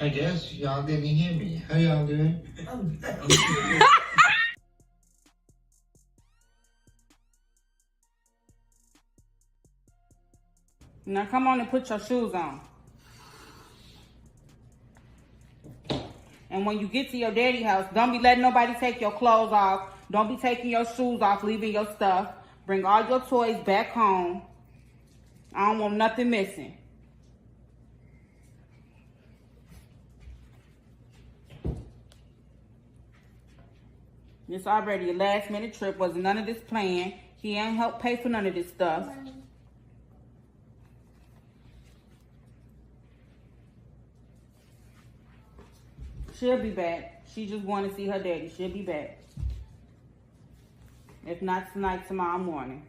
I guess y'all didn't hear me. How y'all doing? Now come on and put your shoes on. And when you get to your daddy house, don't be letting nobody take your clothes off. Don't be taking your shoes off, leaving your stuff. Bring all your toys back home. I don't want nothing missing. It's already a last minute trip. Wasn't none of this planned. He ain't helped pay for none of this stuff. She'll be back. She just want to see her daddy. She'll be back. If not tonight, tomorrow morning.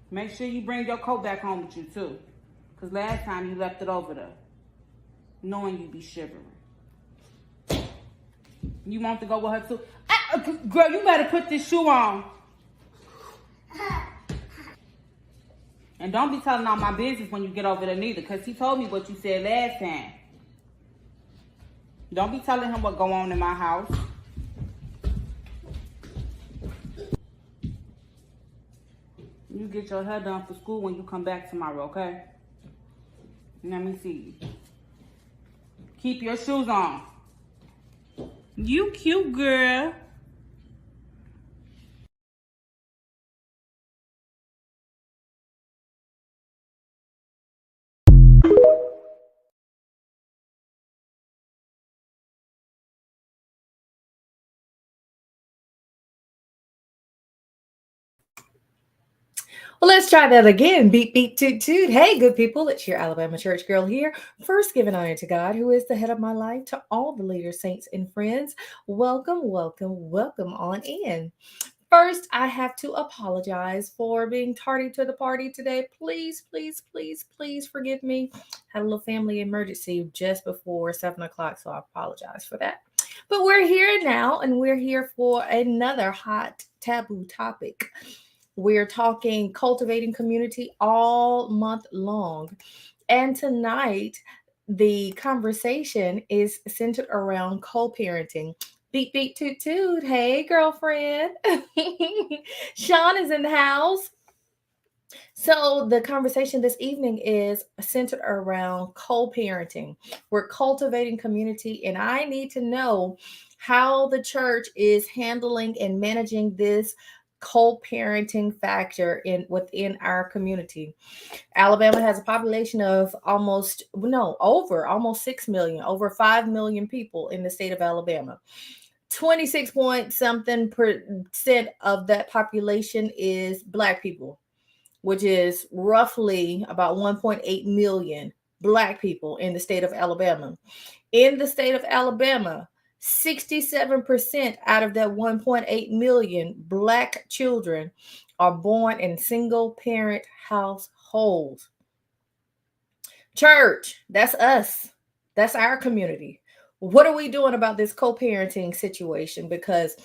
Make sure you bring your coat back home with you too. Because last time you left it over there. Knowing you be shivering. You want to go with her too? Girl, you better put this shoe on. And don't be telling all my business when you get over there neither, because he told me what you said last time. Don't be telling him what go on in my house. You get your hair done for school when you come back tomorrow, okay? Let me see you. Keep your shoes on. You cute, girl. Well, let's try that again. Beep, beep, toot, toot. Hey, good people. It's your Alabama church girl here. First, giving honor to God, who is the head of my life, to all the leaders, saints, and friends. Welcome, welcome, welcome on in. First, I have to apologize for being tardy to the party today. Please, please, please, please forgive me. Had a little family emergency just before 7 o'clock, so I apologize for that. But we're here now, and we're here for another hot taboo topic. We're talking cultivating community all month long. And tonight, the conversation is centered around co-parenting. Beep, beep, toot, toot. Hey, girlfriend. Sean is in the house. So, the conversation this evening is centered around co-parenting. We're cultivating community, and I need to know how the church is handling and managing this co-parenting factor within our community. Alabama has a population of almost 6 million, over 5 million people in the state of Alabama. 26 point something percent of that population is Black people, which is roughly about 1.8 million Black people in the state of Alabama. In the state of Alabama, 67% out of that 1.8 million Black children are born in single parent households. Church, that's us. That's our community. What are we doing about this co-parenting situation? Because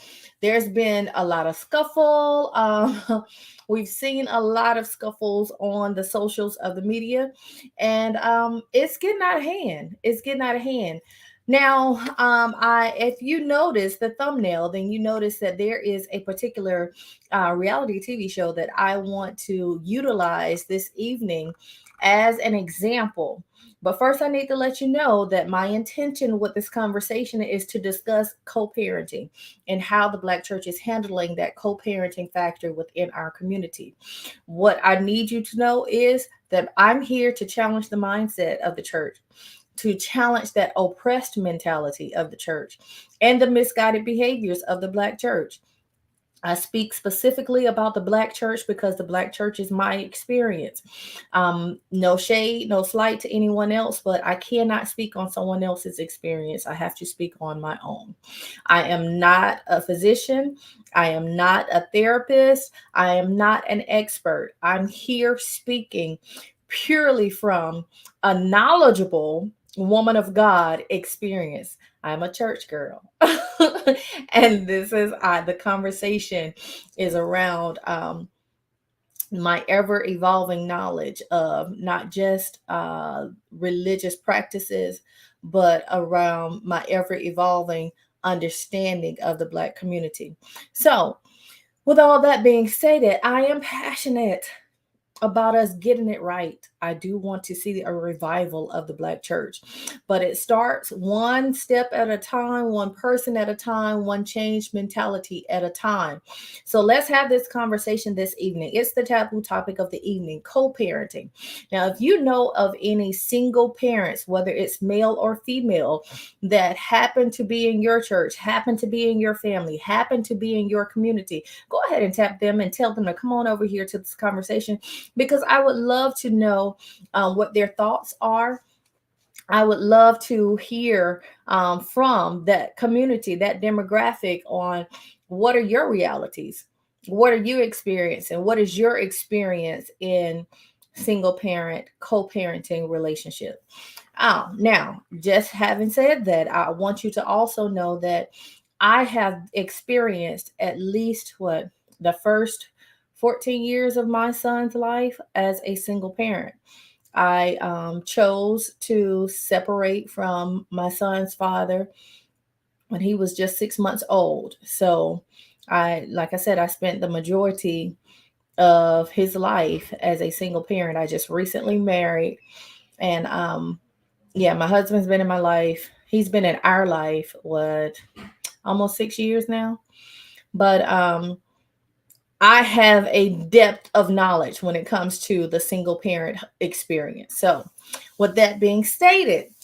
there's been a lot of scuffle. We've seen a lot of scuffles on the socials of the media, and it's getting out of hand. It's getting out of hand. Now, if you notice the thumbnail, then you notice that there is a particular reality TV show that I want to utilize this evening as an example. But first, I need to let you know that my intention with this conversation is to discuss co-parenting and how the Black church is handling that co-parenting factor within our community. What I need you to know is that I'm here to challenge the mindset of the church, to challenge that oppressed mentality of the church and the misguided behaviors of the Black church. I speak specifically about the Black church because the Black church is my experience. No shade, no slight to anyone else, but I cannot speak on someone else's experience. I have to speak on my own. I am not a physician. I am not a therapist. I am not an expert. I'm here speaking purely from a knowledgeable woman of God experience. I'm a church girl. And this is the conversation is around my ever evolving knowledge of not just religious practices, but around my ever evolving understanding of the Black community. So, with all that being stated, I am passionate about us getting it right. I do want to see a revival of the Black church, but it starts one step at a time, one person at a time, one change mentality at a time. So let's have this conversation this evening. It's the taboo topic of the evening, co-parenting. Now, if you know of any single parents, whether it's male or female, that happen to be in your church, happen to be in your family, happen to be in your community, go ahead and tap them and tell them to come on over here to this conversation, because I would love to know what their thoughts are. I would love to hear from that community, that demographic, on what are your realities? What are you experiencing? What is your experience in single parent, co parenting relationship? Now, just having said that, I want you to also know that I have experienced at least the first 14 years of my son's life as a single parent. I chose to separate from my son's father when he was just 6 months old. So like I said, I spent the majority of his life as a single parent. I just recently married, and yeah, my husband's been in my life. He's been in our life, almost 6 years now. But I have a depth of knowledge when it comes to the single parent experience. So, with that being stated,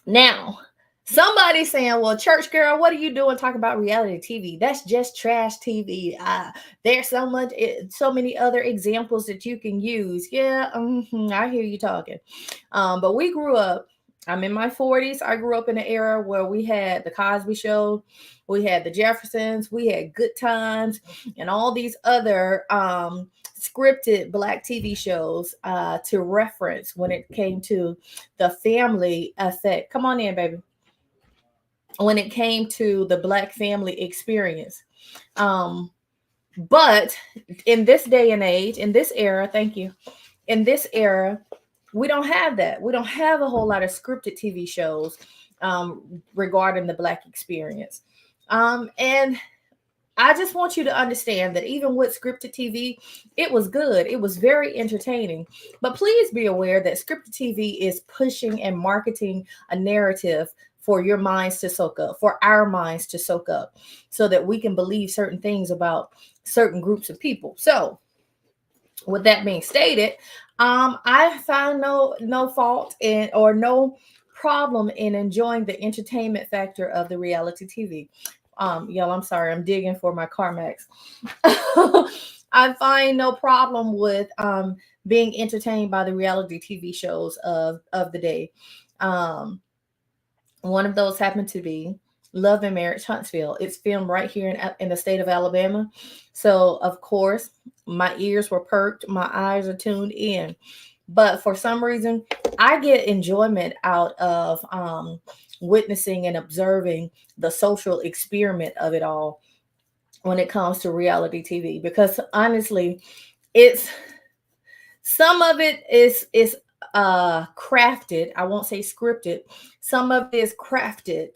now somebody saying, "Well, church girl, what are you doing talking about reality TV? That's just trash TV." There's so many other examples that you can use. Yeah, I hear you talking. But we grew up. I'm in my 40s. I grew up in an era where we had the Cosby Show, we had the Jeffersons, we had Good Times, and all these other scripted Black TV shows to reference when it came to the family effect. Come on in, baby. When it came to the Black family experience. But in this day and age, in this era, thank you, in this era, we don't have that. We don't have a whole lot of scripted TV shows regarding the Black experience. And I just want you to understand that even with scripted TV, it was good. It was very entertaining. But please be aware that scripted TV is pushing and marketing a narrative for your minds to soak up, for our minds to soak up, so that we can believe certain things about certain groups of people. So, with that being stated, I found no fault in, or no problem in, enjoying the entertainment factor of the reality TV. Y'all, I'm sorry, I'm digging for my CarMax. I find no problem with being entertained by the reality TV shows of the day. One of those happened to be Love and Marriage Huntsville. It's filmed right here in the state of Alabama. So, of course, my ears were perked, my eyes are tuned in. But for some reason, I get enjoyment out of witnessing and observing the social experiment of it all when it comes to reality TV. Because honestly, it's some of it is crafted. I won't say scripted. Some of it is crafted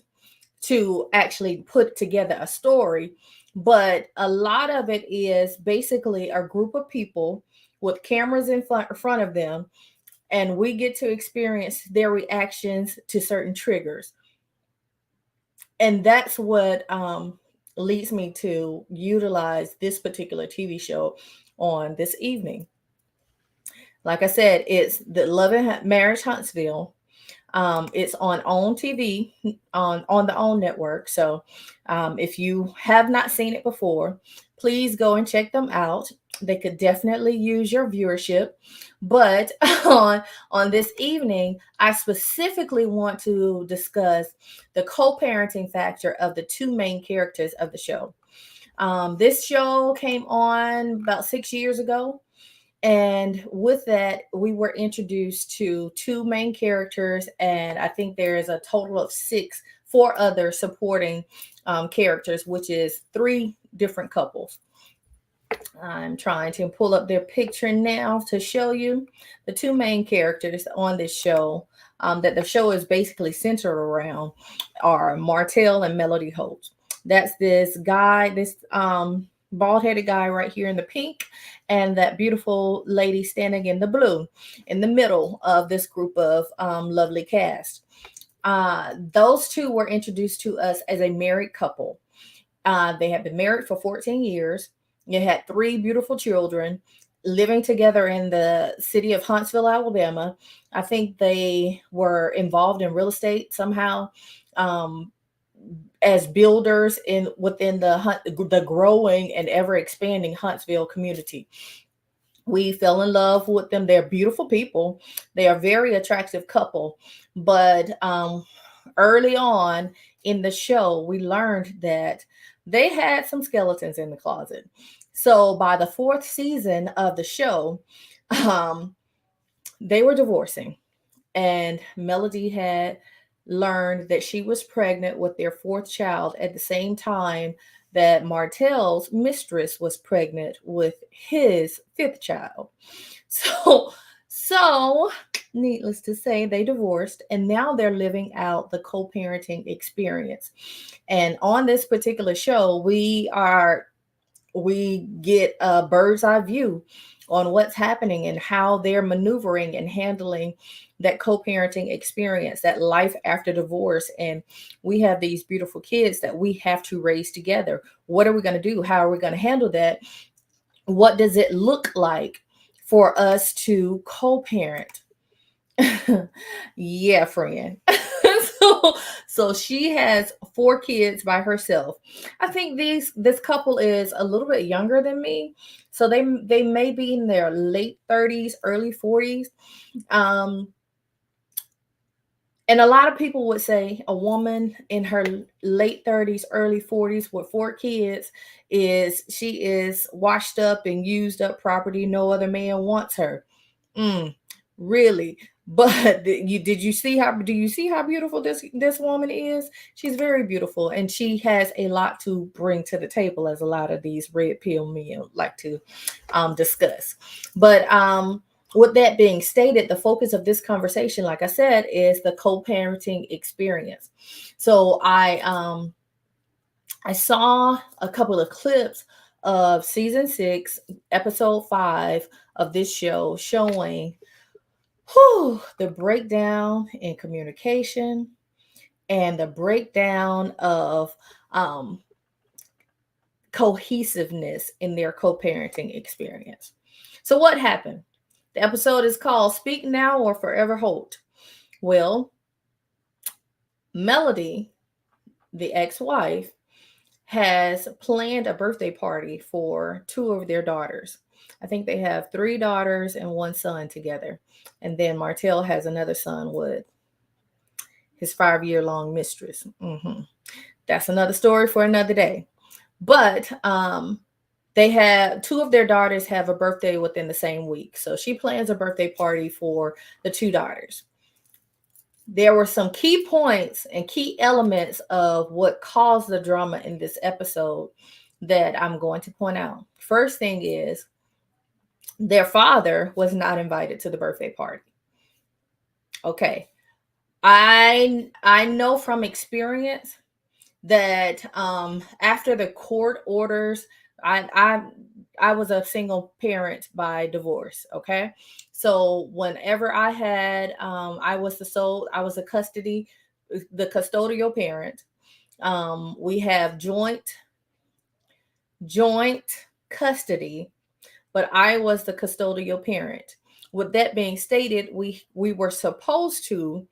to actually put together a story, but a lot of it is basically a group of people with cameras in front of them, and we get to experience their reactions to certain triggers. And that's what leads me to utilize this particular TV show on this evening. Like I said, it's the Love and Marriage Huntsville. It's on OWN TV, on the OWN network. So if you have not seen it before, please go and check them out. They could definitely use your viewership. But on this evening, I specifically want to discuss the co-parenting factor of the two main characters of the show. This show came on about 6 years ago. And with that, we were introduced to two main characters, and I think there is a total of four other supporting characters, which is three different couples. I'm trying to pull up their picture now to show you the two main characters on this show, that the show is basically centered around, are Martell and Melody Holt. That's this guy, this bald headed guy right here in the pink, and that beautiful lady standing in the blue in the middle of this group of lovely cast. Those two were introduced to us as a married couple. They had been married for 14 years. They had three beautiful children living together in the city of Huntsville, Alabama. I think they were involved in real estate somehow, um, as builders in within the growing and ever expanding Huntsville community. We fell in love with them. They're beautiful people. They are a very attractive couple. But early on in the show, we learned that they had some skeletons in the closet. So by the fourth season of the show, um, they were divorcing, and Melody had learned that she was pregnant with their fourth child at the same time that Martell's mistress was pregnant with his fifth child. So, so needless to say, they divorced, and now they're living out the co-parenting experience. And on this particular show, we get a bird's eye view on what's happening and how they're maneuvering and handling that co-parenting experience, that life after divorce. And we have these beautiful kids that we have to raise together. What are we going to do? How are we going to handle that? What does it look like for us to co-parent? Yeah, friend. so, so she has four kids by herself. I think this couple is a little bit younger than me, so they may be in their late 30s, early 40s. Um, and a lot of people would say a woman in her late 30s, early 40s with four kids she is washed up and used up property. No other man wants her. Mm, really? But did you see how do you see how beautiful this woman is? She's very beautiful, and she has a lot to bring to the table, as a lot of these red pill men like to discuss. But with that being stated, the focus of this conversation, like I said, is the co-parenting experience. So I saw a couple of clips of season 6, episode 5 of this show, showing the breakdown in communication and the breakdown of cohesiveness in their co-parenting experience. So what happened? The episode is called Speak Now or Forever Hold. Well, Melody, the ex-wife, has planned a birthday party for two of their daughters. I think they have 3 daughters and 1 son together. And then Martell has another son with his 5-year-long mistress. That's another story for another day. But they have 2 of their daughters have a birthday within the same week. So she plans a birthday party for the 2 daughters. There were some key points and key elements of what caused the drama in this episode that I'm going to point out. First thing is, their father was not invited to the birthday party. Okay. I know from experience that after the court orders, I was a single parent by divorce. Okay. So whenever I had I was the custodial parent. We have joint custody, but I was the custodial parent. With that being stated, we were supposed to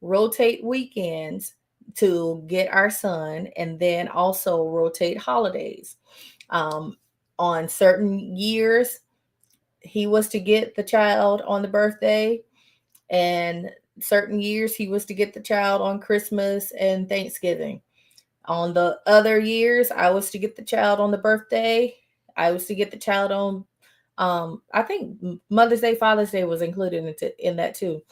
rotate weekends to get our son, and then also rotate holidays. On certain years, he was to get the child on the birthday, and certain years he was to get the child on Christmas and Thanksgiving. On the other years, I was to get the child on the birthday. I was to get the child on I think Mother's Day, Father's Day was included in that too.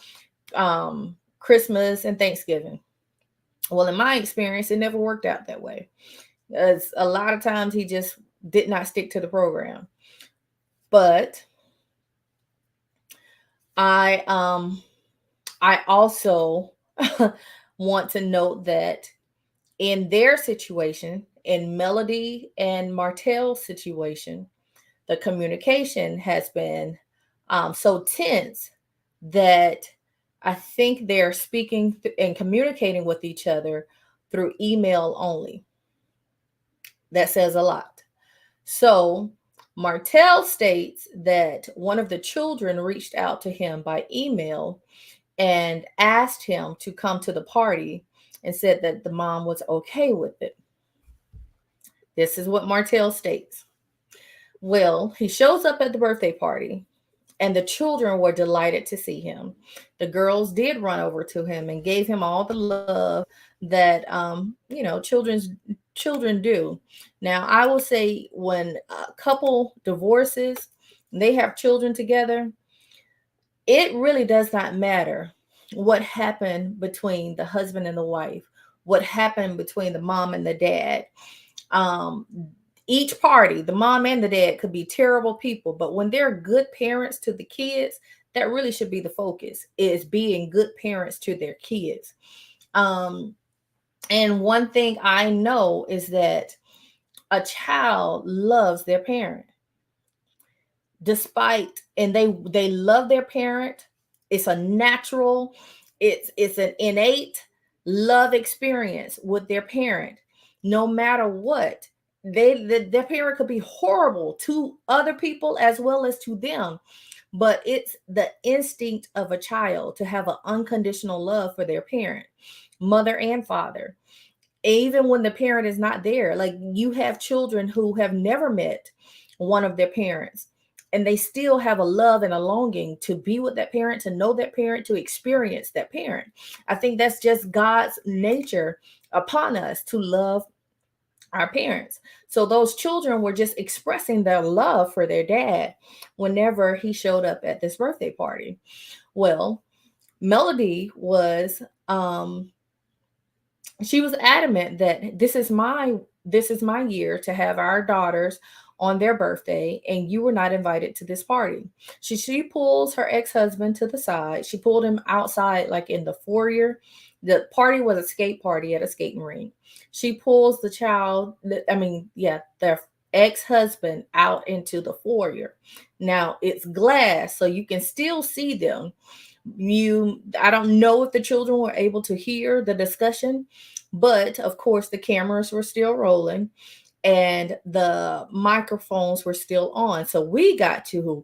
Christmas and Thanksgiving. Well, in my experience, it never worked out that way. As a lot of times he just did not stick to the program. But I also want to note that in their situation, in Melody and Martell's situation, the communication has been so tense that I think they're speaking and communicating with each other through email only. That says a lot. So Martell states that one of the children reached out to him by email and asked him to come to the party and said that the mom was okay with it. This is what Martell states. Well, he shows up at the birthday party and the children were delighted to see him. The girls did run over to him and gave him all the love that children do. Now, I will say when a couple divorces, they have children together, it really does not matter what happened between the husband and the wife, what happened between the mom and the dad. Um, each party, the mom and the dad, could be terrible people, but when they're good parents to the kids, that really should be the focus, is being good parents to their kids. Um, and one thing I know is that a child loves their parent despite, and they love their parent. It's a natural, it's an innate love experience with their parent, no matter what. Their parent could be horrible to other people as well as to them, but it's the instinct of a child to have an unconditional love for their parent, mother and father, even when the parent is not there. Like, you have children who have never met one of their parents and they still have a love and a longing to be with that parent, to know that parent, to experience that parent. I think that's just God's nature upon us, to love our parents. So those children were just expressing their love for their dad whenever he showed up at this birthday party. Well, Melody was she was adamant that this is my year to have our daughters on their birthday, and you were not invited to this party. She pulls her ex-husband to the side. She pulled him outside, like in the foyer. The party was a skate party at a skating rink. She pulls the child, their ex-husband out into the foyer. Now it's glass, so you can still see them. I don't know if the children were able to hear the discussion, but of course the cameras were still rolling and the microphones were still on, so we got to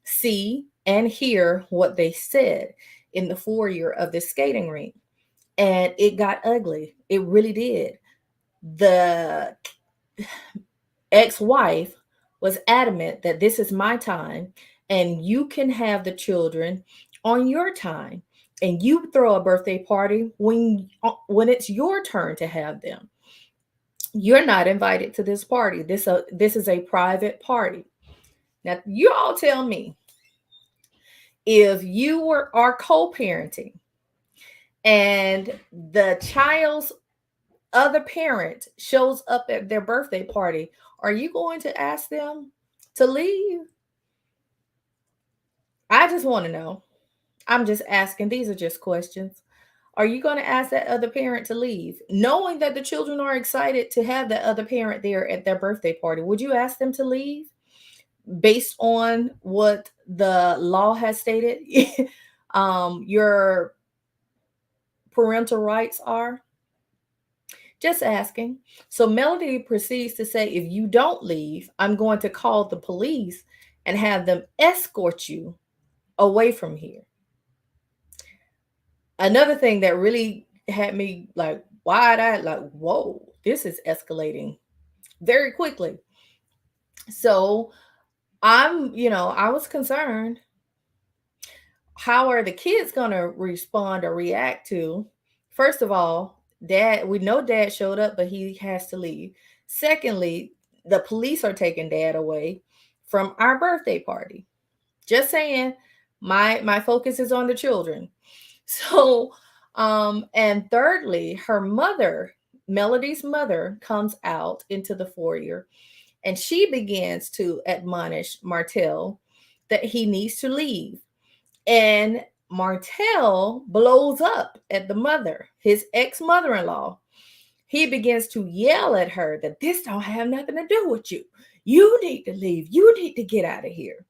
see and hear what they said in the foyer of this skating rink. And it got ugly. It really did. The ex-wife was adamant that this is my time and you can have the children on your time, and you throw a birthday party when it's your turn to have them. You're not invited to this party. This is a private party. Now you all tell me, if you are co-parenting and the child's other parent shows up at their birthday party, are you going to ask them to leave? I just want to know. I'm just asking. These are just questions. Are you going to ask that other parent to leave, knowing that the children are excited to have that other parent there at their birthday party? Would you ask them to leave based on what the law has stated your parental rights are? Just asking. So Melody proceeds to say, if you don't leave, I'm going to call the police and have them escort you away from here. Another thing that really had me like wide-eyed, like, whoa, this is escalating very quickly. So I was concerned. How are the kids going to respond or react to, first of all, we know dad showed up, but he has to leave. Secondly, the police are taking dad away from our birthday party. Just saying, my focus is on the children. So, and thirdly, her mother, Melody's mother, comes out into the foyer And she begins to admonish Martell that he needs to leave. And Martell blows up at the mother, his ex-mother-in-law. He begins to yell at her that this don't have nothing to do with you. You need to leave. You need to get out of here.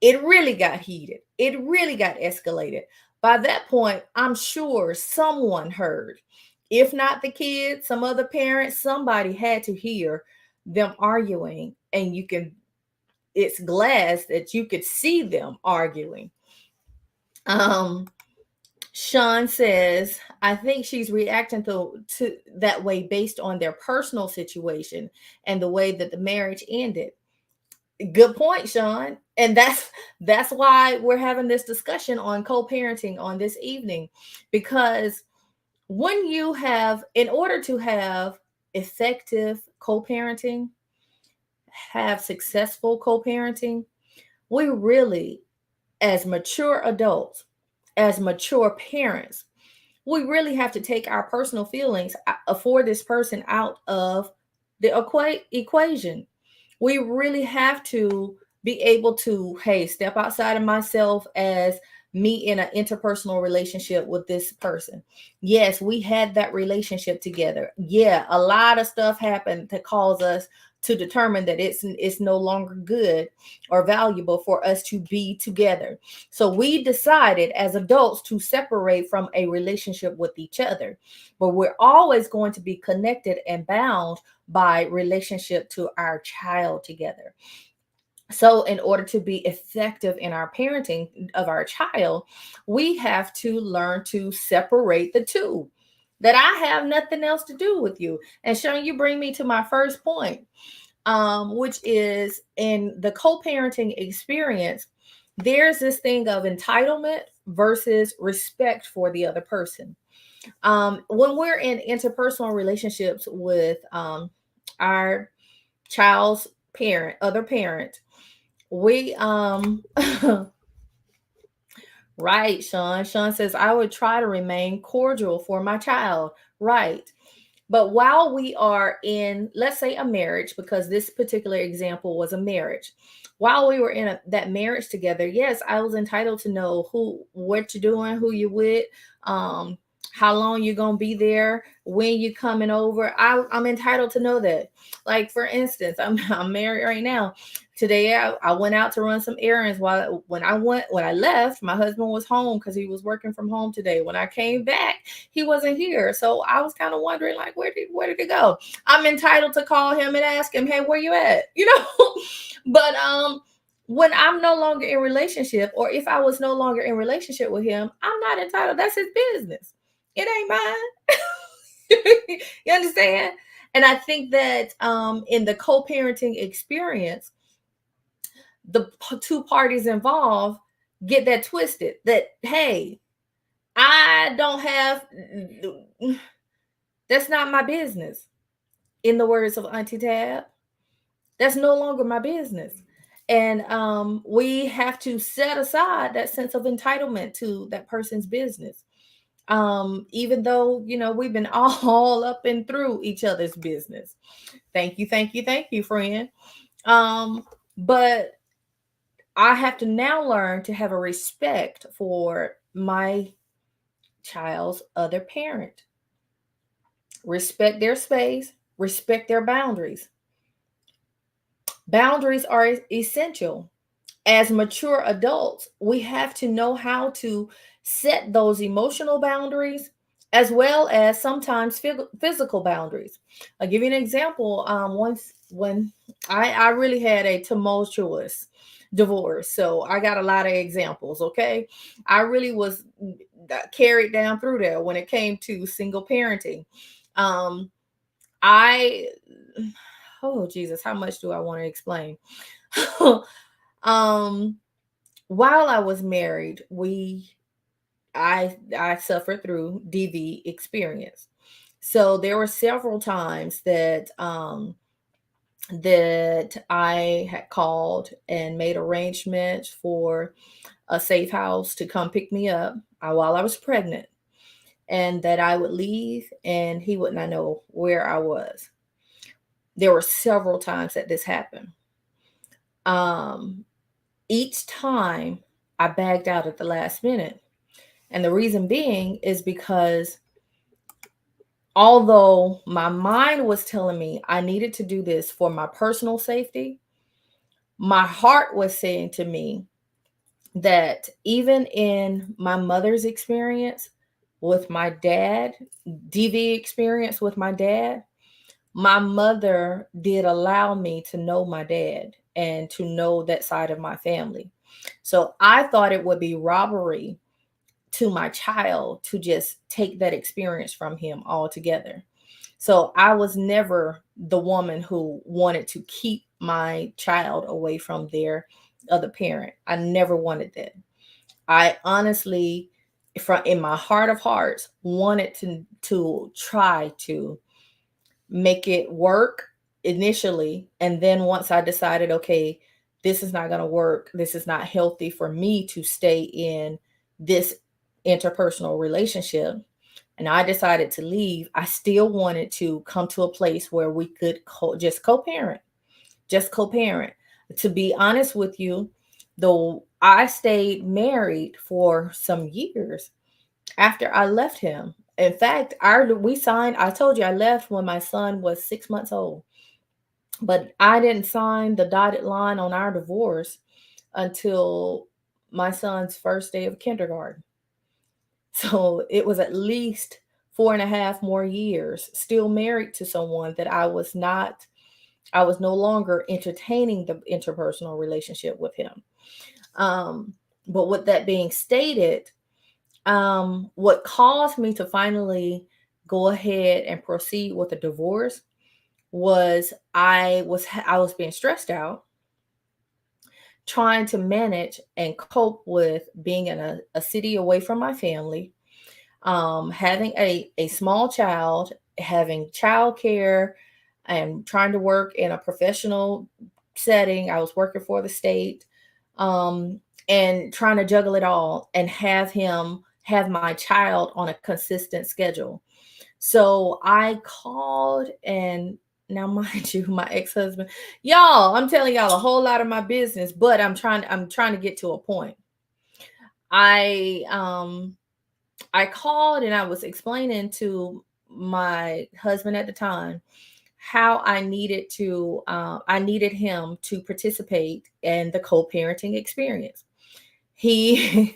It really got heated. It really got escalated. By that point, I'm sure someone heard. If not the kids, some other parents, somebody had to hear them arguing. And it's glass that you could see them arguing. Sean says, I think she's reacting to that way based on their personal situation and the way that the marriage ended. Good point, Sean. And that's why we're having this discussion on co-parenting on this evening, because in order to have effective co-parenting, have successful co-parenting, we really, as mature adults, as mature parents, we really have to take our personal feelings for this person out of the equation. We really have to be able to, hey, step outside of myself as me in an interpersonal relationship with this person. Yes, we had that relationship together. Yeah, a lot of stuff happened to cause us to determine that it's no longer good or valuable for us to be together. So we decided as adults to separate from a relationship with each other, but we're always going to be connected and bound by relationship to our child together. So in order to be effective in our parenting of our child, we have to learn to separate the two. That I have nothing else to do with you. And Sean, you bring me to my first point, which is in the co-parenting experience, there's this thing of entitlement versus respect for the other person. When we're in interpersonal relationships with our child's other parent, we right, Sean. Sean says, I would try to remain cordial for my child. Right. But while we are in, let's say, a marriage, because this particular example was a marriage, while we were in that marriage together, yes, I was entitled to know what you're doing, who you're with, how long you're going to be there, when you're coming over. I'm entitled to know that. Like, for instance, I'm married right now. Today, I went out to run some errands. When I left, my husband was home because he was working from home today. When I came back, he wasn't here. So I was kind of wondering, like, where did he go? I'm entitled to call him and ask him, hey, where you at? But when I'm no longer in relationship, or if I was no longer in relationship with him, I'm not entitled. That's his business. It ain't mine. You understand? And I think that in the co-parenting experience, the two parties involved get that twisted, that, hey, I don't have, that's not my business. In the words of Auntie Tab, that's no longer my business. And we have to set aside that sense of entitlement to that person's business. Even though, we've been all up and through each other's business. Thank you, friend. But I have to now learn to have a respect for my child's other parent. Respect their space, respect their boundaries. Boundaries are essential. As mature adults, we have to know how to set those emotional boundaries as well as sometimes physical boundaries. I'll give you an example. Once when I really had a tumultuous divorce, so I got a lot of examples. Okay, I really was carried down through there when it came to single parenting. Oh Jesus, how much do I want to explain? While I was married, I suffered through DV experience. So there were several times that that I had called and made arrangements for a safe house to come pick me up while I was pregnant, and that I would leave and he would not know where I was. There were several times that this happened. Each time I bagged out at the last minute. And the reason being is because although my mind was telling me I needed to do this for my personal safety, my heart was saying to me that even in my mother's experience with my dad, DV experience with my mother did allow me to know my dad and to know that side of my family. So I thought it would be robbery to my child to just take that experience from him altogether. So I was never the woman who wanted to keep my child away from their other parent. I never wanted that. I honestly, from in my heart of hearts, wanted to try to make it work initially, and then once I decided, okay, this is not going to work, this is not healthy for me to stay in this interpersonal relationship, and I decided to leave, I still wanted to come to a place where we could just co-parent, just co-parent. To be honest with you, though, I stayed married for some years after I left him. In fact, we signed, I told you I left when my son was 6 months old, but I didn't sign the dotted line on our divorce until my son's first day of kindergarten. So it was at least 4.5 more years still married to someone that I was no longer entertaining the interpersonal relationship with him. But with that being stated, what caused me to finally go ahead and proceed with a divorce was I was being stressed out, trying to manage and cope with being in a city away from my family, having a small child, having childcare, and trying to work in a professional setting. I was working for the state, and trying to juggle it all and have my child on a consistent schedule. So I called, and now mind you, my ex-husband, y'all, I'm telling y'all a whole lot of my business, but I'm trying to get to a point. I called and I was explaining to my husband at the time how I needed him to participate in the co-parenting experience. He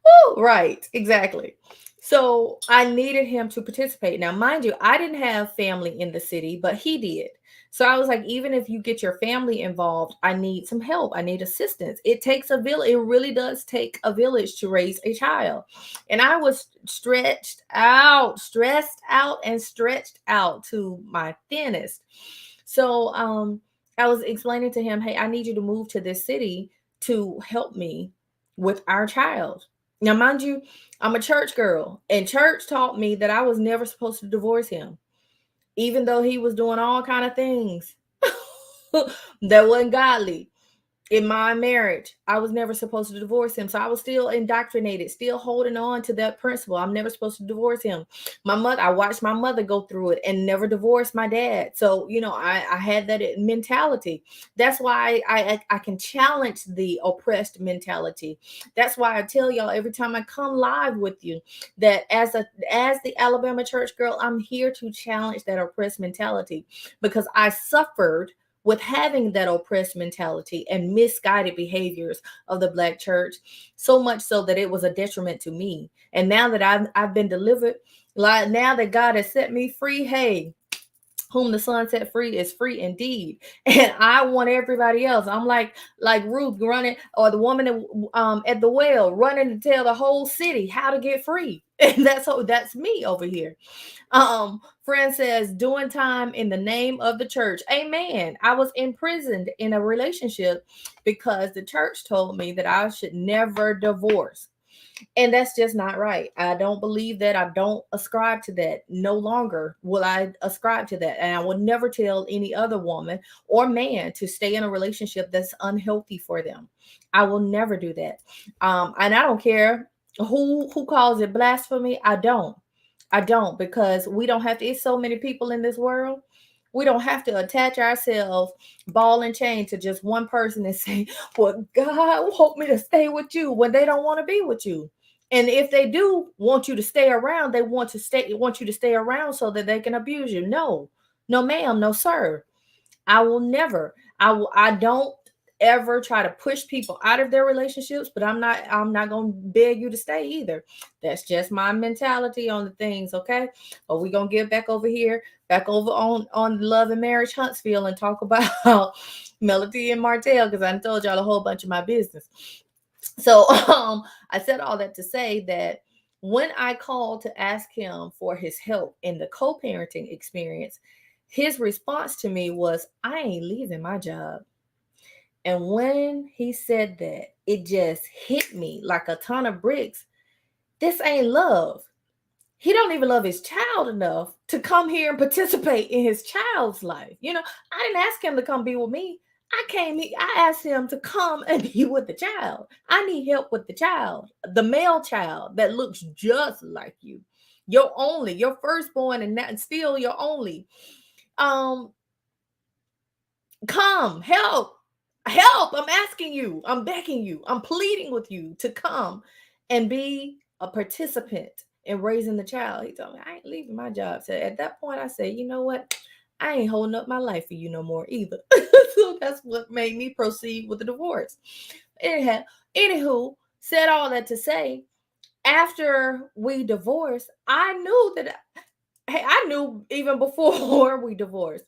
Oh, right, exactly. So I needed him to participate. Now, mind you, I didn't have family in the city, but he did. So I was like, even if you get your family involved, I need some help. I need assistance. It takes a village. It really does take a village to raise a child. And I was stressed out, and stretched out to my thinnest. So I was explaining to him, hey, I need you to move to this city to help me with our child. Now, mind you, I'm a church girl, and church taught me that I was never supposed to divorce him, even though he was doing all kind of things that wasn't godly in my marriage. I was never supposed to divorce him. So I was still indoctrinated, still holding on to that principle. I'm never supposed to divorce him. I watched my mother go through it and never divorced my dad. So, I had that mentality. That's why I can challenge the oppressed mentality. That's why I tell y'all every time I come live with you that as the Alabama church girl, I'm here to challenge that oppressed mentality, because I suffered with having that oppressed mentality and misguided behaviors of the Black church, so much so that it was a detriment to me. And now that I've been delivered, like now that God has set me free, hey, whom the Son set free is free indeed. And I want everybody else. I'm like Ruth running, or the woman at the well running to tell the whole city how to get free. And that's me over here. Friend says, doing time in the name of the church. Amen. I was imprisoned in a relationship because the church told me that I should never divorce. And that's just not right. I don't believe that. I don't ascribe to that. No longer will I ascribe to that. And I will never tell any other woman or man to stay in a relationship that's unhealthy for them. I will never do that. And I don't care who calls it blasphemy. I don't. I don't, because we don't have to. It's so many people in this world. We don't have to attach ourselves ball and chain to just one person and say, well, God want me to stay with you when they don't want to be with you. And if they do want you to stay around, they want you to stay around so that they can abuse you. No, no, ma'am, no, sir. I will never. I don't ever try to push people out of their relationships, but I'm not going to beg you to stay either. That's just my mentality on the things, okay? But we're going to get back over here, back over on Love and Marriage Huntsville, and talk about Melody and Martell, because I told y'all a whole bunch of my business. So I said all that to say that when I called to ask him for his help in the co-parenting experience, his response to me was, I ain't leaving my job. And when he said that, it just hit me like a ton of bricks. This ain't love. He don't even love his child enough to come here and participate in his child's life. I didn't ask him to come be with me. I asked him to come and be with the child. I need help with the child, the male child that looks just like you. Your firstborn, and still your only. Come, help. I'm asking you, I'm begging you, I'm pleading with you to come and be a participant in raising the child. He told me, I ain't leaving my job. So at that point, I said, you know what? I ain't holding up my life for you no more either. So that's what made me proceed with the divorce. Anywho, said all that to say, after we divorced, I knew that, hey, I knew even before we divorced,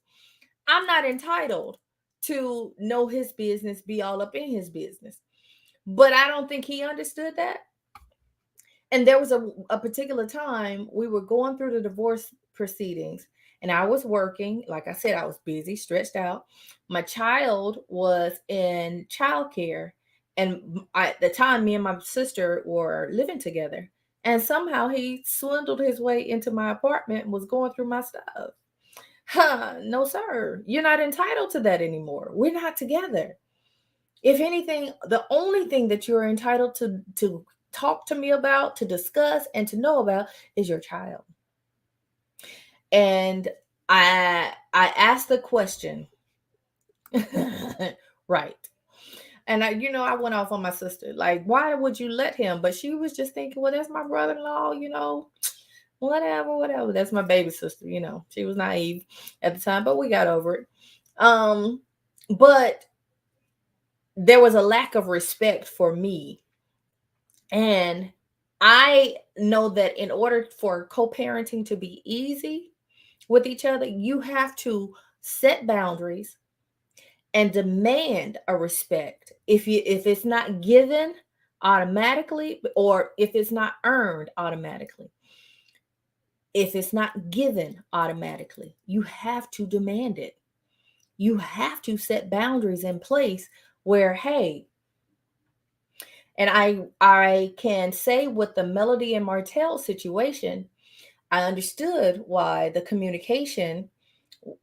I'm not entitled to know his business, be all up in his business. But I don't think he understood that. And there was a particular time we were going through the divorce proceedings, and I was working. Like I said, I was busy, stretched out. My child was in childcare, and at the time, me and my sister were living together. And somehow he swindled his way into my apartment and was going through my stuff. No, sir. You're not entitled to that anymore. We're not together. If anything, the only thing that you're entitled to talk to me about, to discuss, and to know about is your child. And I asked the question, right? And I went off on my sister, like, why would you let him? But she was just thinking, well, that's my brother-in-law, whatever. That's my baby sister, She was naive at the time, but we got over it. But there was a lack of respect for me. And I know that in order for co-parenting to be easy with each other, you have to set boundaries and demand a respect. If it's not given automatically, or if it's not earned automatically. If it's not given automatically, you have to demand it. You have to set boundaries in place where, hey, and I can say with the Melody and Martell situation, I understood why the communication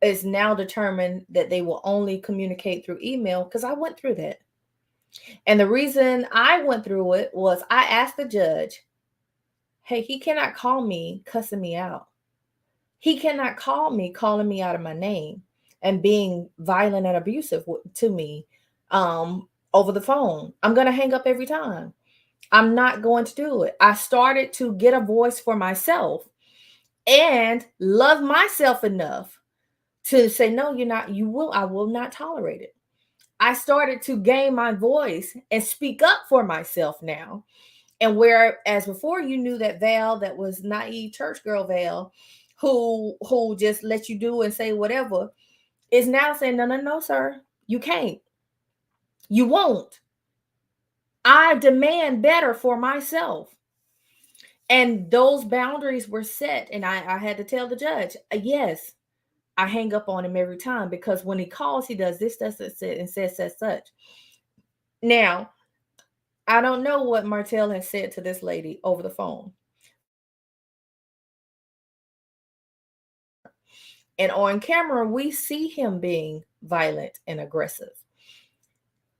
is now determined that they will only communicate through email, because I went through that. And the reason I went through it was I asked the judge, hey, he cannot call me cussing me out. He cannot call me calling me out of my name and being violent and abusive to me over the phone. I'm going to hang up every time. I'm not going to do it. I started to get a voice for myself and love myself enough to say, no, you're not, I will not tolerate it. I started to gain my voice and speak up for myself now. And whereas before you knew that Val, that was naive church girl Val, who just let you do and say whatever, is now saying, no, sir, you can't. You won't. I demand better for myself. And those boundaries were set. And I had to tell the judge, yes, I hang up on him every time, because when he calls, he does this, and says such. Now, I don't know what Martell has said to this lady over the phone. And on camera, we see him being violent and aggressive.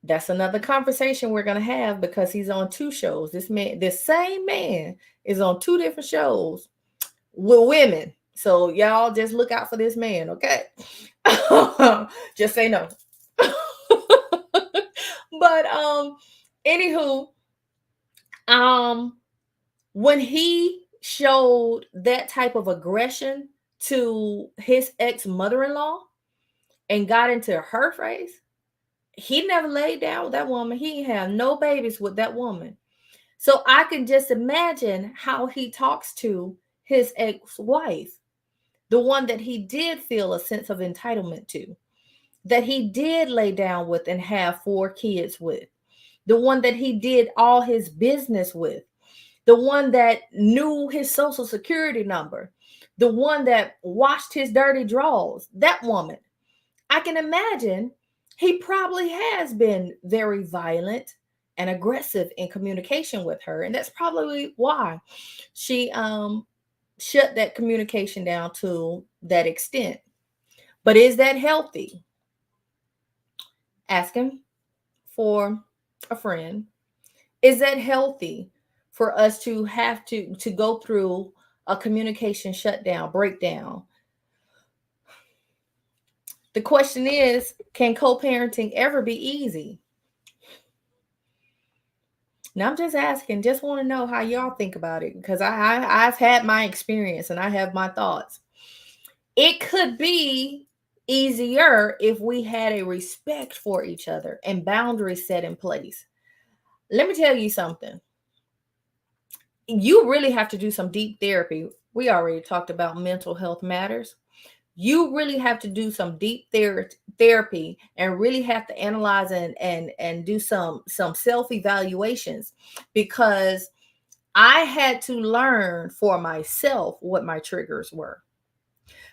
That's another conversation we're going to have, because he's on two shows. This same man is on two different shows with women. So y'all just look out for this man, okay? Just say no. But anywho, when he showed that type of aggression to his ex-mother-in-law and got into her face, he never laid down with that woman. He had no babies with that woman. So I can just imagine how he talks to his ex-wife, the one that he did feel a sense of entitlement to, that he did lay down with and have 4 kids with, the one that he did all his business with, the one that knew his social security number, the one that washed his dirty drawers, that woman. I can imagine he probably has been very violent and aggressive in communication with her. And that's probably why she shut that communication down to that extent. But is that healthy? Ask him for a friend. Is that healthy for us to have to go through a communication shutdown, breakdown? The question is, can co-parenting ever be easy? Now I'm just asking, just want to know how y'all think about it, because I've had my experience and I have my thoughts. It could be easier if we had a respect for each other and boundaries set in place. Let me tell you something. You really have to do some deep therapy. We already talked about mental health matters. You really have to do some deep therapy and really have to analyze and do some self-evaluations, because I had to learn for myself what my triggers were.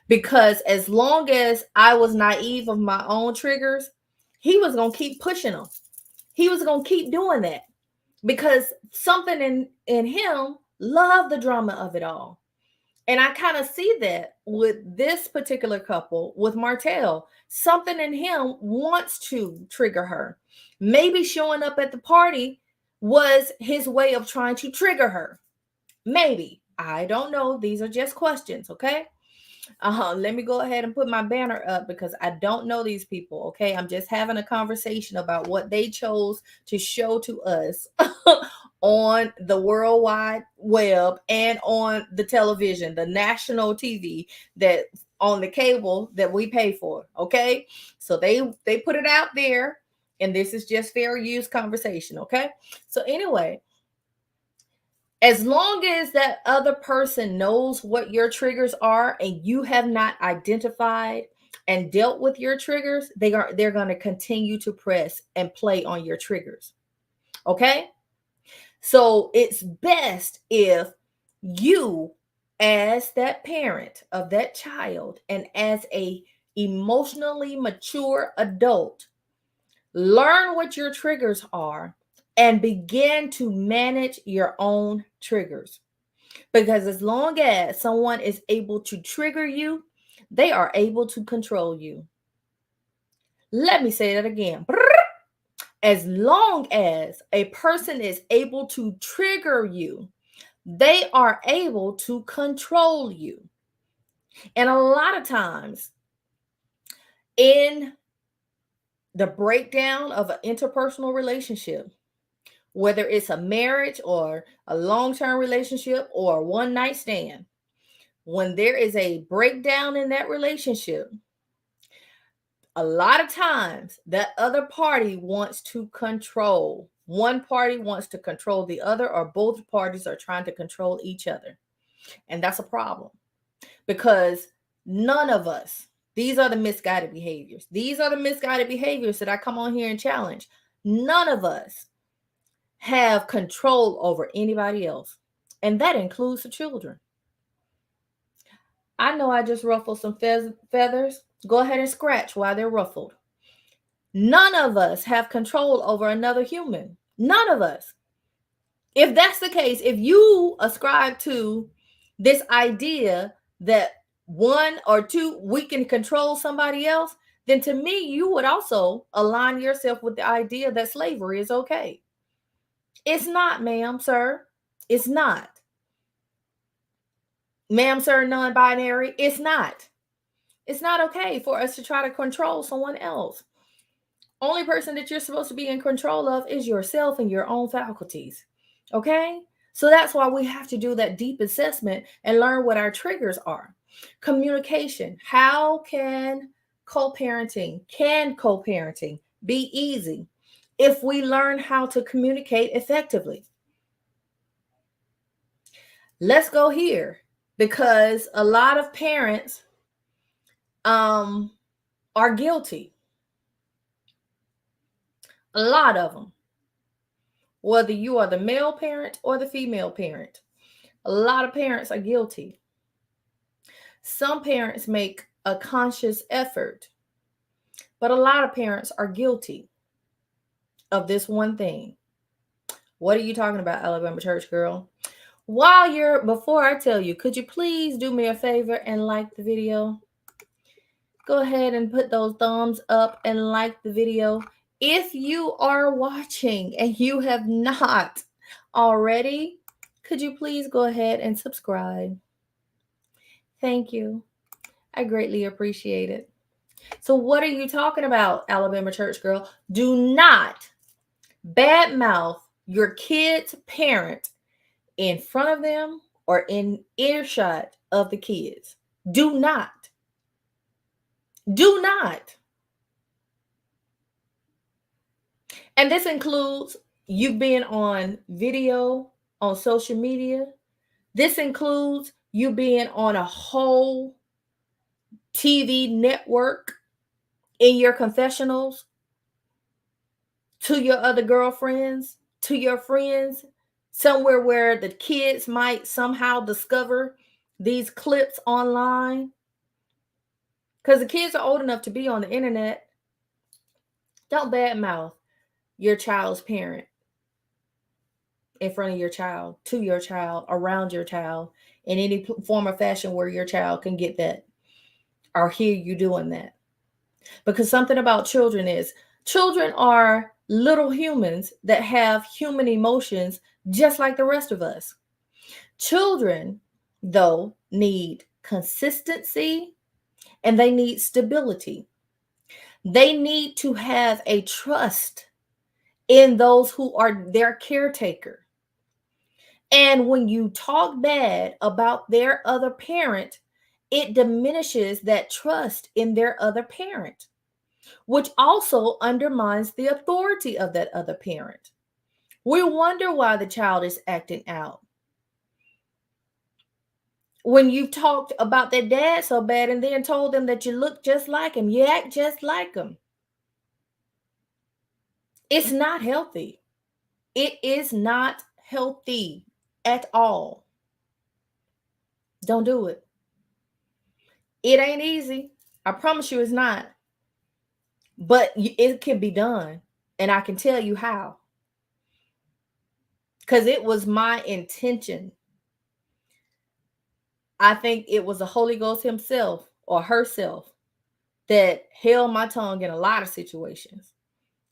Because as long as I was naive of my own triggers, he was going to keep pushing them. He was going to keep doing that because something in him loved the drama of it all. And I kind of see that with this particular couple, with Martell. Something in him wants to trigger her. Maybe showing up at the party was his way of trying to trigger her. Maybe. I don't know. These are just questions, okay? Let me go ahead and put my banner up because I don't know these people, okay? I'm just having a conversation about what they chose to show to us on the World Wide Web and on the television, the national TV that on the cable that we pay for, okay? So they put it out there, and this is just fair use conversation, okay? So anyway, as long as that other person knows what your triggers are and you have not identified and dealt with your triggers, they're going to continue to press and play on your triggers. Okay? So it's best if you, as that parent of that child and as a emotionally mature adult, learn what your triggers are and begin to manage your own triggers. Because as long as someone is able to trigger you, they are able to control you. Let me say that again. As long as a person is able to trigger you, they are able to control you. And a lot of times in the breakdown of an interpersonal relationship, whether it's a marriage or a long-term relationship or a one-night stand, when there is a breakdown in that relationship, a lot of times that other party wants to control. One party wants to control the other, or both parties are trying to control each other. And that's a problem because none of us, these are the misguided behaviors. These are the misguided behaviors that I come on here and challenge. None of us have control over anybody else. And that includes the children. I know I just ruffled some feathers. Go ahead and scratch while they're ruffled. None of us have control over another human. None of us. If that's the case, if you ascribe to this idea that one or two, we can control somebody else, then to me, you would also align yourself with the idea that slavery is okay. It's not, ma'am, sir. It's not. Ma'am, sir, non-binary. It's not. It's not okay for us to try to control someone else. Only person that you're supposed to be in control of is yourself and your own faculties. Okay? So that's why we have to do that deep assessment and learn what our triggers are. Communication. How can co-parenting be easy if we learn how to communicate effectively? Let's go here, because a lot of parents are guilty. A lot of them. Whether you are the male parent or the female parent, a lot of parents are guilty. Some parents make a conscious effort, but a lot of parents are guilty of this one thing. What are you talking about, Alabama Church Girl? Before I tell you, could you please do me a favor and like the video? Go ahead and put those thumbs up and like the video. If you are watching and you have not already, could you please go ahead and subscribe? Thank you. I greatly appreciate it. So what are you talking about, Alabama Church Girl? Do not badmouth your kid's parent in front of them or in earshot of the kids. Do not. Do not. And this includes you being on video, on social media. This includes you being on a whole TV network in your confessionals to your other girlfriends, to your friends, somewhere where the kids might somehow discover these clips online. Because the kids are old enough to be on the internet. Don't badmouth your child's parent in front of your child, to your child, around your child, in any form or fashion where your child can get that or hear you doing that. Because something about children are little humans that have human emotions just like the rest of us. Children, though, need consistency and they need stability. They need to have a trust in those who are their caretaker. And when you talk bad about their other parent, it diminishes that trust in their other parent, which also undermines the authority of that other parent. We wonder why the child is acting out. When you've talked about their dad so bad and then told them that you look just like him, you act just like him. It's not healthy. It is not healthy at all. Don't do it. It ain't easy. I promise you it's not. But it can be done. And I can tell you how. Because it was my intention. I think it was the Holy Ghost himself or herself that held my tongue in a lot of situations.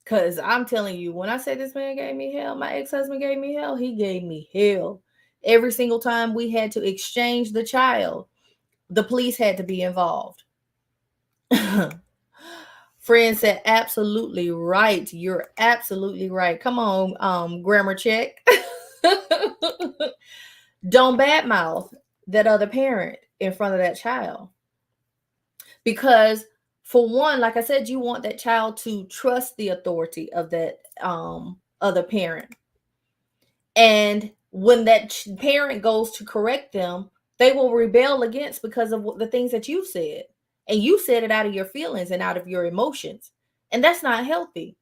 Because I'm telling you, when I say this man gave me hell, my ex-husband gave me hell, he gave me hell. Every single time we had to exchange the child, the police had to be involved. Friend said, absolutely right. You're absolutely right. Come on, grammar check. Don't badmouth that other parent in front of that child. Because for one, like I said, you want that child to trust the authority of that other parent. And when that parent goes to correct them, they will rebel against because of the things that you said. And you said it out of your feelings and out of your emotions. And that's not healthy.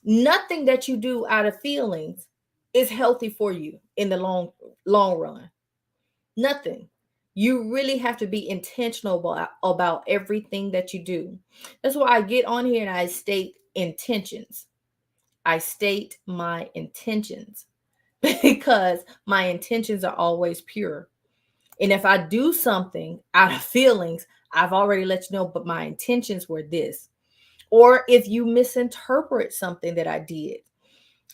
Nothing that you do out of feelings is healthy for you in the long run. Nothing. You really have to be intentional about everything that you do. That's why I get on here and I state intentions. I state my intentions because my intentions are always pure. And if I do something out of feelings, I've already let you know, but my intentions were this. Or if you misinterpret something that I did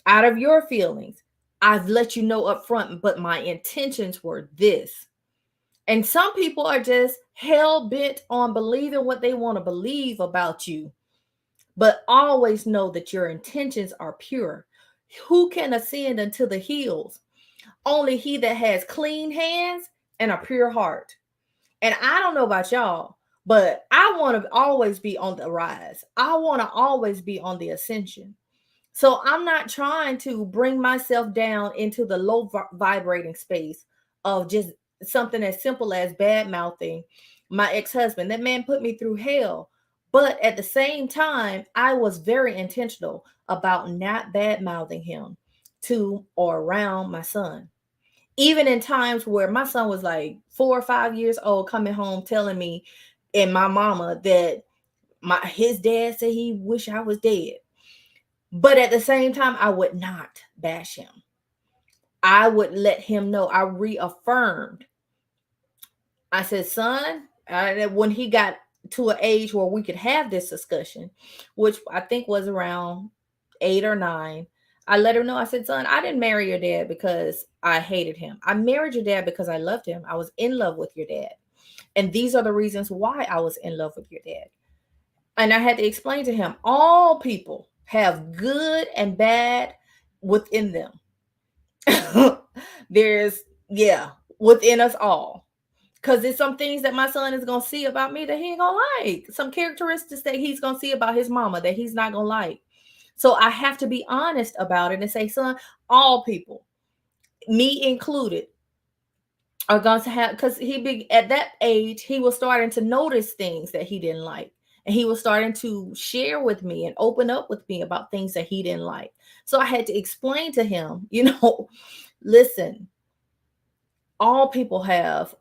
out of your feelings, I've let you know up front, but my intentions were this. And some people are just hell bent on believing what they want to believe about you, but always know that your intentions are pure. Who can ascend unto the hills? Only he that has clean hands and a pure heart. And I don't know about y'all, but I want to always be on the rise. I want to always be on the ascension. So I'm not trying to bring myself down into the low vibrating space of just something as simple as bad mouthing my ex-husband. That man put me through hell. But at the same time, I was very intentional about not bad mouthing him to or around my son. Even in times where my son was like 4 or 5 years old, coming home telling me and my mama that his dad said he wish I was dead. But at the same time, I would not bash him. I would let him know. I reaffirmed. I said, son, when he got to an age where we could have this discussion, which I think was around 8 or 9, I let him know. I said, son, I didn't marry your dad because I hated him. I married your dad because I loved him. I was in love with your dad. And these are the reasons why I was in love with your dad. And I had to explain to him, all people have good and bad within them. There's, within us all. Because there's some things that my son is going to see about me that he ain't going to like. Some characteristics that he's going to see about his mama that he's not going to like. So I have to be honest about it and say, son, all people, me included, are going to have, because at that age, he was starting to notice things that he didn't like. And he was starting to share with me and open up with me about things that he didn't like. So I had to explain to him, listen, all people have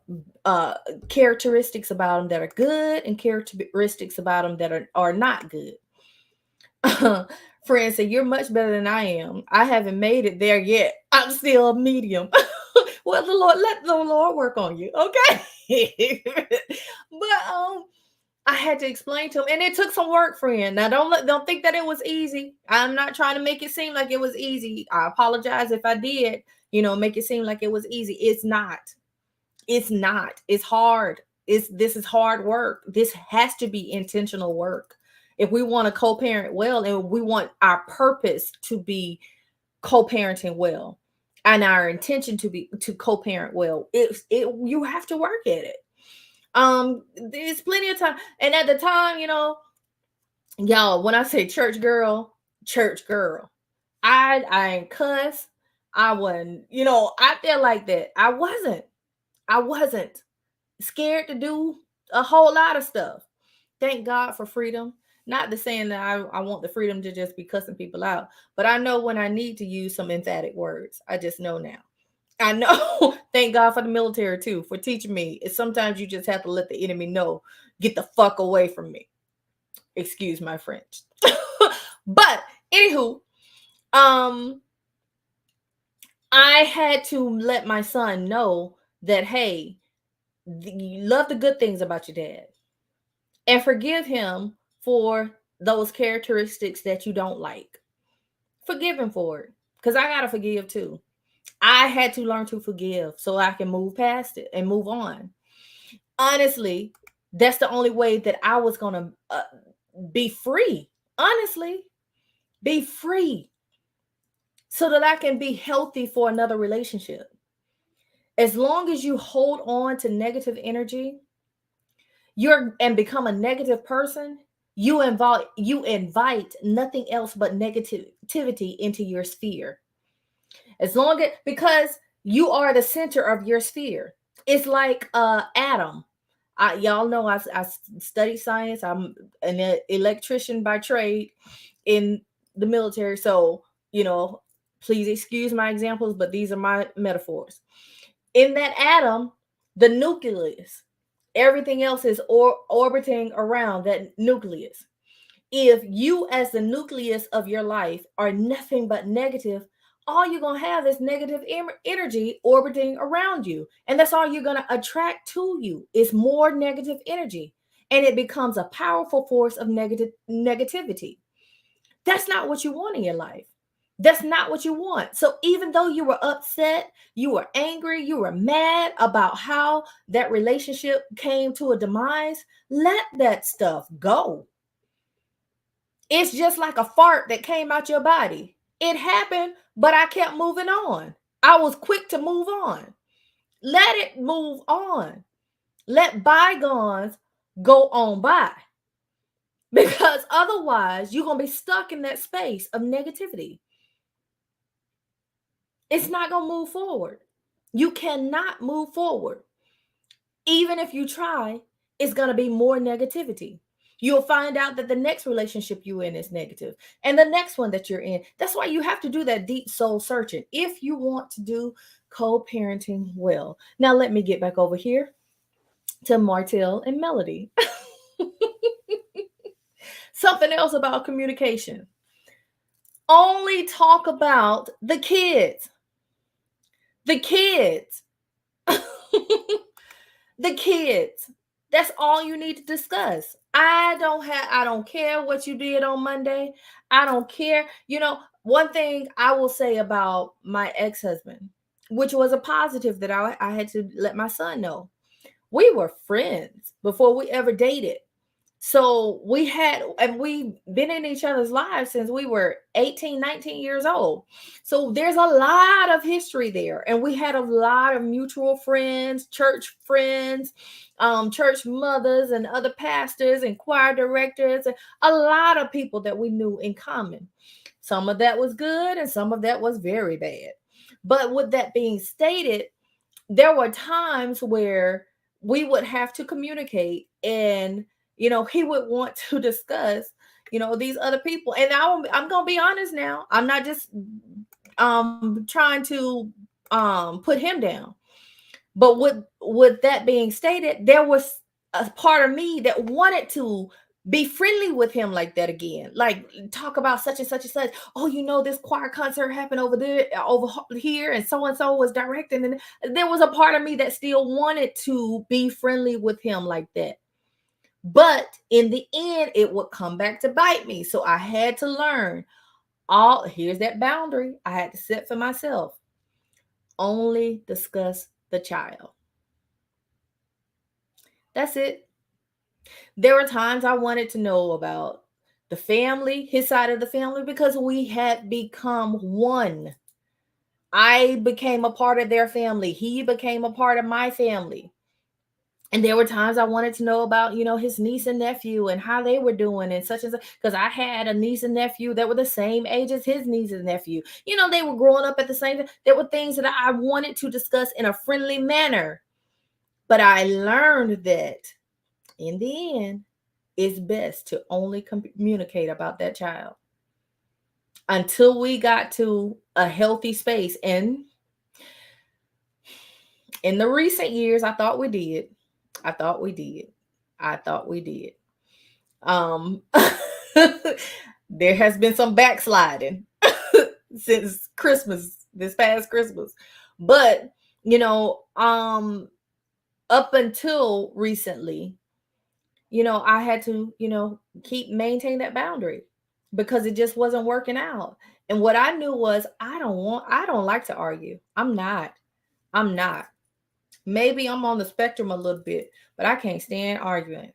characteristics about them that are good and characteristics about them that are not good. Friends say, you're much better than I am. I haven't made it there yet. I'm still a medium. Well, let the Lord work on you, okay? But I had to explain to him, and it took some work, friend. Now, don't think that it was easy. I'm not trying to make it seem like it was easy. I apologize if I did, make it seem like it was easy. It's not. It's not. It's hard. This is hard work. This has to be intentional work. If we want to co-parent well, and we want our purpose to be co-parenting well, and our intention to co-parent well, you have to work at it. There's plenty of time. And at the time, y'all, when I say church girl, I ain't cuss. I wasn't, I feel like that. I wasn't scared to do a whole lot of stuff. Thank God for freedom. Not the saying that I want the freedom to just be cussing people out, but I know when I need to use some emphatic words. I just know now. I know. Thank God for the military too, for teaching me. Sometimes you just have to let the enemy know, get the fuck away from me. Excuse my French. But anywho, I had to let my son know that, hey, you love the good things about your dad, and forgive him for those characteristics that you don't like. Forgive him for it, because I gotta forgive too. I had to learn to forgive so I can move past it and move on. Honestly, that's the only way that I was going to be free. Honestly, be free so that I can be healthy for another relationship. As long as you hold on to negative energy, and become a negative person, you invite nothing else but negativity into your sphere. Because you are the center of your sphere. It's like atom. Y'all know I study science. I'm an electrician by trade in the military. So, please excuse my examples, but these are my metaphors. In that atom, the nucleus, everything else is orbiting around that nucleus. If you, as the nucleus of your life, are nothing but negative, all you're going to have is negative energy orbiting around you. And that's all you're going to attract to you is more negative energy. And it becomes a powerful force of negativity. That's not what you want in your life. That's not what you want. So even though you were upset, you were angry, you were mad about how that relationship came to a demise, let that stuff go. It's just like a fart that came out your body. It happened, but I kept moving on. I was quick to move on. Let it move on. Let bygones go on by. Because otherwise, you're going to be stuck in that space of negativity. It's not going to move forward. You cannot move forward. Even if you try, it's going to be more negativity. You'll find out that the next relationship you're in is negative, and the next one that you're in. That's why you have to do that deep soul searching if you want to do co-parenting well. Now, let me get back over here to Martell and Melody. Something else about communication. Only talk about the kids. The kids. The kids. That's all you need to discuss. I don't care what you did on Monday. I don't care. You know, one thing I will say about my ex-husband, which was a positive that I had to let my son know. We were friends before we ever dated. So we've been in each other's lives since we were 18, 19 years old. So there's a lot of history there. And we had a lot of mutual friends, church mothers and other pastors and choir directors, and a lot of people that we knew in common. Some of that was good and some of that was very bad. But with that being stated, there were times where we would have to communicate, and he would want to discuss these other people. And I'm gonna be honest now, I'm not just trying to put him down, but with that being stated, there was a part of me that wanted to be friendly with him like that again, like talk about such and such and such. Oh, this choir concert happened over there, over here, and so was directing. And there was a part of me that still wanted to be friendly with him like that. But in the end, it would come back to bite me. So I had to learn. Here's that boundary I had to set for myself. Only discuss the child. That's it. There were times I wanted to know about the family, his side of the family, because we had become one. I became a part of their family. He became a part of my family. And there were times I wanted to know about, his niece and nephew and how they were doing and such and such. Because I had a niece and nephew that were the same age as his niece and nephew. They were growing up at the same time. There were things that I wanted to discuss in a friendly manner. But I learned that in the end, it's best to only communicate about that child until we got to a healthy space. And in the recent years, I thought we did. There has been some backsliding since Christmas, this past Christmas. But, up until recently, I had to, maintain that boundary because it just wasn't working out. And what I knew was I don't like to argue. I'm not. Maybe I'm on the spectrum a little bit, but I can't stand arguing.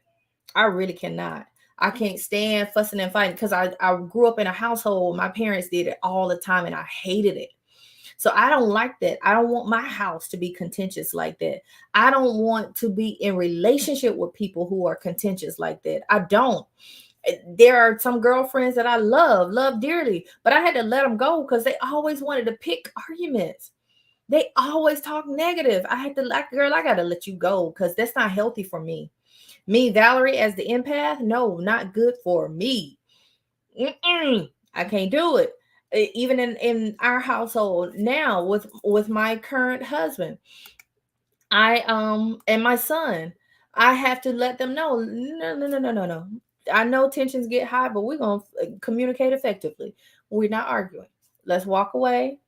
I really cannot. I can't stand fussing and fighting because I grew up in a household. My parents did it all the time and I hated it. So I don't like that. I don't want my house to be contentious like that. I don't want to be in relationship with people who are contentious like that. I don't. There are some girlfriends that I love dearly, but I had to let them go because they always wanted to pick arguments. They always talk negative. I had to, girl, I got to let you go because that's not healthy for me. Me, Valerie, as the empath, no, not good for me. I can't do it. Even in our household now with my current husband, and my son, I have to let them know, no. I know tensions get high, but we're going to communicate effectively. We're not arguing. Let's walk away.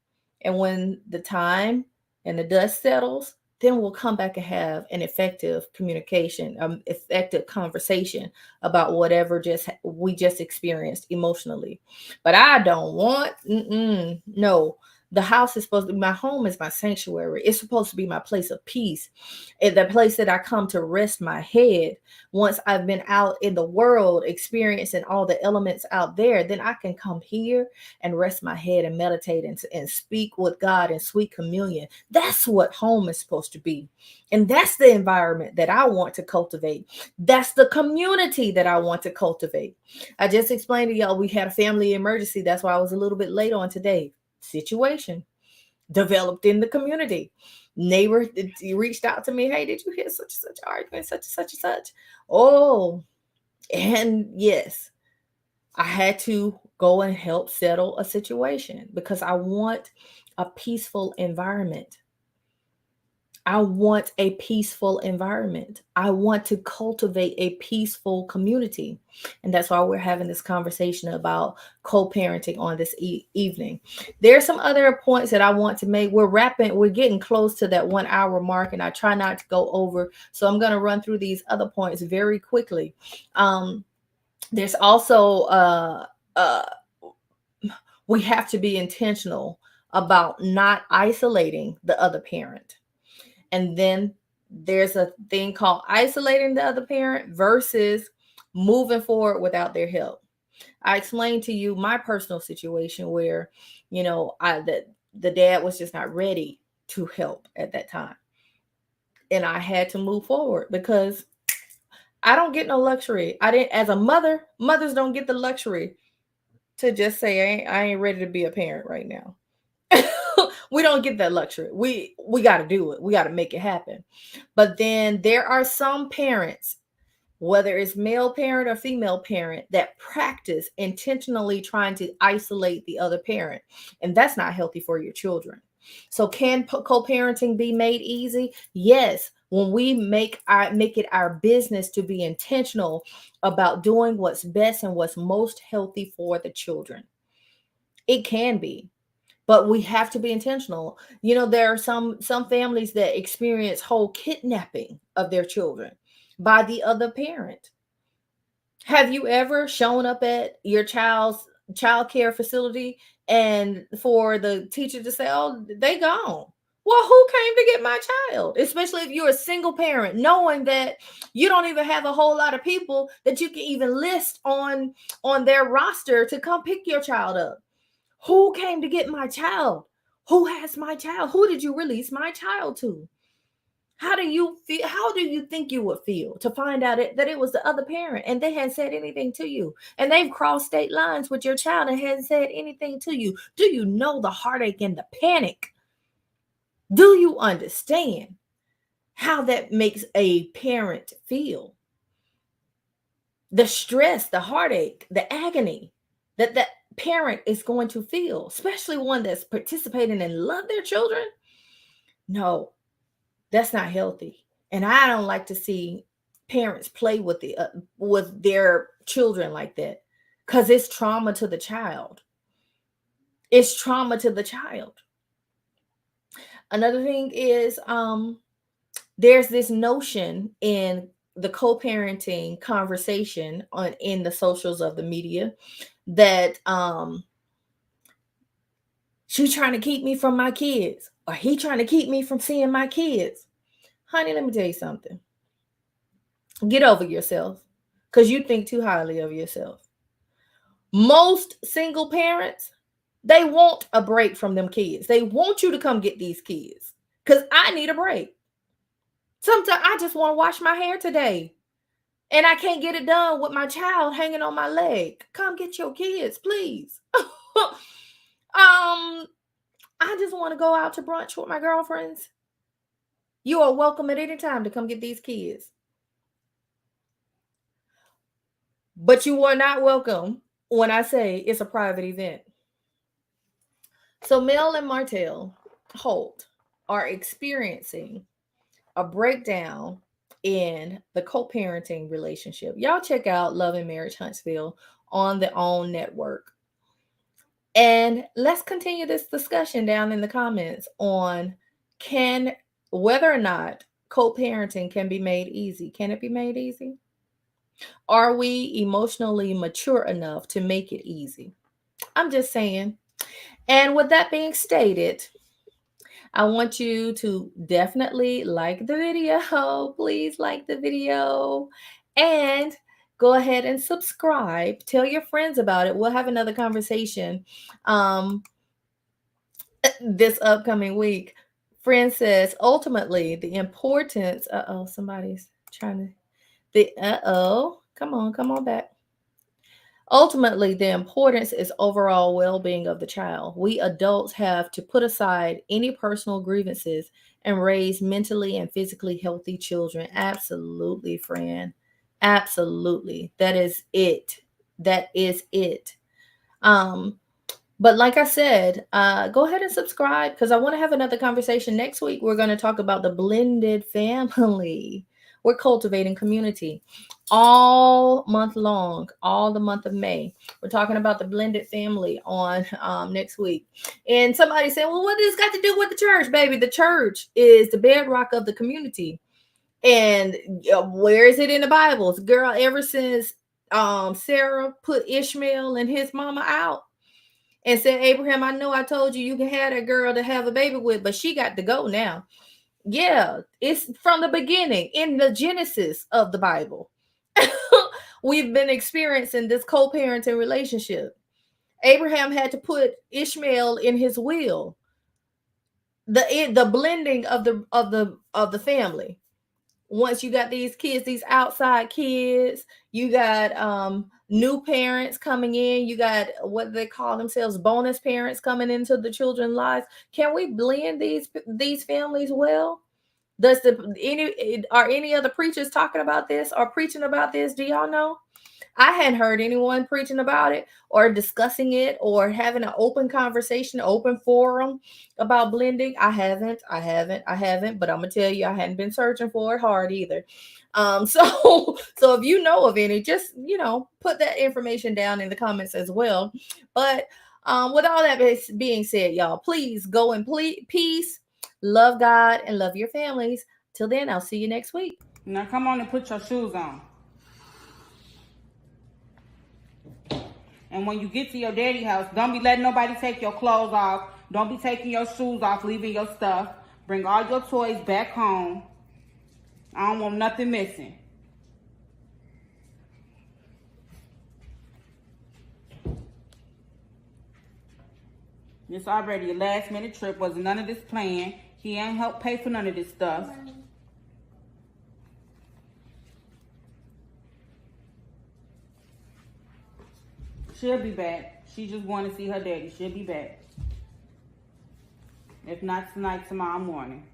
And when the time and the dust settles, then we'll come back and have an effective communication, effective conversation about whatever we just experienced emotionally. But I don't want, no. The house is supposed to be, my home is my sanctuary. It's supposed to be my place of peace, and the place that I come to rest my head. Once I've been out in the world experiencing all the elements out there, then I can come here and rest my head and meditate and speak with God in sweet communion. That's what home is supposed to be. And that's the environment that I want to cultivate. That's the community that I want to cultivate. I just explained to y'all we had a family emergency. That's why I was a little bit late on today. Situation developed in the community. Neighbor reached out to me. Hey, did you hear such and such argument, such and such and such? Oh, and yes, I had to go and help settle a situation because I want a peaceful environment. I want a peaceful environment. I want to cultivate a peaceful community. And that's why we're having this conversation about co-parenting on this evening. There are some other points that I want to make. We're getting close to that 1 hour mark, and I try not to go over. So I'm going to run through these other points very quickly. There's also, we have to be intentional about not isolating the other parent. And then there's a thing called isolating the other parent versus moving forward without their help. I explained to you my personal situation where, the dad was just not ready to help at that time. And I had to move forward because I don't get no luxury. As a mother, mothers don't get the luxury to just say, I ain't ready to be a parent right now. We don't get that luxury. We got to do it. We got to make it happen. But then there are some parents, whether it's male parent or female parent, that practice intentionally trying to isolate the other parent. And that's not healthy for your children. So can co-parenting be made easy? Yes. When we make it our business to be intentional about doing what's best and what's most healthy for the children. It can be. But we have to be intentional. There are some families that experience whole kidnapping of their children by the other parent. Have you ever shown up at your child's child care facility and for the teacher to say, oh, they gone? Well, who came to get my child? Especially if you're a single parent, knowing that you don't even have a whole lot of people that you can even list on their roster to come pick your child up. Who came to get my child? Who has my child? Who did you release my child to? How do you feel? How do you think you would feel to find out that it was the other parent and they hadn't said anything to you? And they've crossed state lines with your child and hadn't said anything to you. Do you know the heartache and the panic? Do you understand how that makes a parent feel? The stress, the heartache, the agony that parent is going to feel, especially one that's participating and love their children. No, that's not healthy. And I don't like to see parents play with their children like that, because it's trauma to the child. It's trauma to the child. Another thing is there's this notion in the co-parenting conversation in the socials of the media that she's trying to keep me from my kids, or he trying to keep me from seeing my kids. Honey, let me tell you something. Get over yourself, because you think too highly of yourself. Most single parents, they want a break from them kids. They want you to come get these kids, because I need a break. Sometimes I just want to wash my hair today, and I can't get it done with my child hanging on my leg. Come get your kids, please. I just want to go out to brunch with my girlfriends. You are welcome at any time to come get these kids. But you are not welcome when I say it's a private event. So Mel and Martell Holt are experiencing a breakdown in the co-parenting relationship. Y'all check out Love and Marriage Huntsville on the OWN network. And let's continue this discussion down in the comments on, can whether or not co-parenting can be made easy. Can it be made easy? Are we emotionally mature enough to make it easy? I'm just saying. And with that being stated, I want you to definitely like the video. Please like the video and go ahead and subscribe. Tell your friends about it. We'll have another conversation this upcoming week. Friend says, ultimately, the importance. Somebody's trying to. Come on back. Ultimately, the importance is overall well being of the child. We adults have to put aside any personal grievances and raise mentally and physically healthy children. Absolutely, friend. Absolutely. That is it. That is it. But like I said, go ahead and subscribe because I want to have another conversation next week. We're going to talk about the blended family. We're cultivating community all month long, all the month of May. We're talking about the blended family on next week. And somebody said, well, what does this got to do with the church, baby? The church is the bedrock of the community. And where is it in the Bible? Girl, ever since Sarah put Ishmael and his mama out and said, Abraham, I know I told you can have that girl to have a baby with, but she got to go now. Yeah, it's from the beginning in the Genesis of the Bible. We've been experiencing this co-parenting relationship. Abraham had to put Ishmael in his will. The blending of the family. Once you got these kids, these outside kids, you got new parents coming in, you got what they call themselves bonus parents coming into the children's lives. Can we blend these families well? Are any other preachers talking about this or preaching about this? Do y'all know? I hadn't heard anyone preaching about it or discussing it or having an open conversation, open forum about blending. I haven't, but I'm gonna tell you, I hadn't been searching for it hard either. So if you know of any, just, put that information down in the comments as well. But with all that being said, y'all, please go in peace, love God, and love your families. Till then, I'll see you next week. Now come on and put your shoes on. And when you get to your daddy house, don't be letting nobody take your clothes off. Don't be taking your shoes off, leaving your stuff. Bring all your toys back home. I don't want nothing missing. It's already a last minute trip. Wasn't none of this planned. He ain't helped pay for none of this stuff. She'll be back. She just want to see her daddy. She'll be back. If not tonight, tomorrow morning.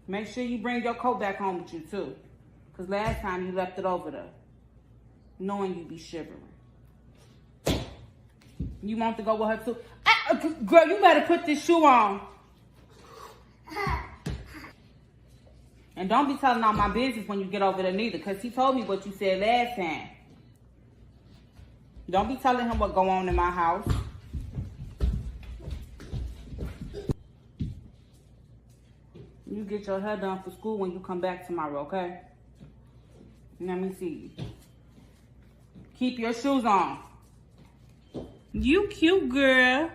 Make sure you bring your coat back home with you too. Because last time you left it over there. Knowing you be shivering. You want to go with her too? Girl, you better put this shoe on. And don't be telling all my business when you get over there neither, because he told me what you said last time. Don't be telling him what go on in my house. You get your hair done for school when you come back tomorrow, okay? Let me see you. Keep your shoes on. You cute, girl.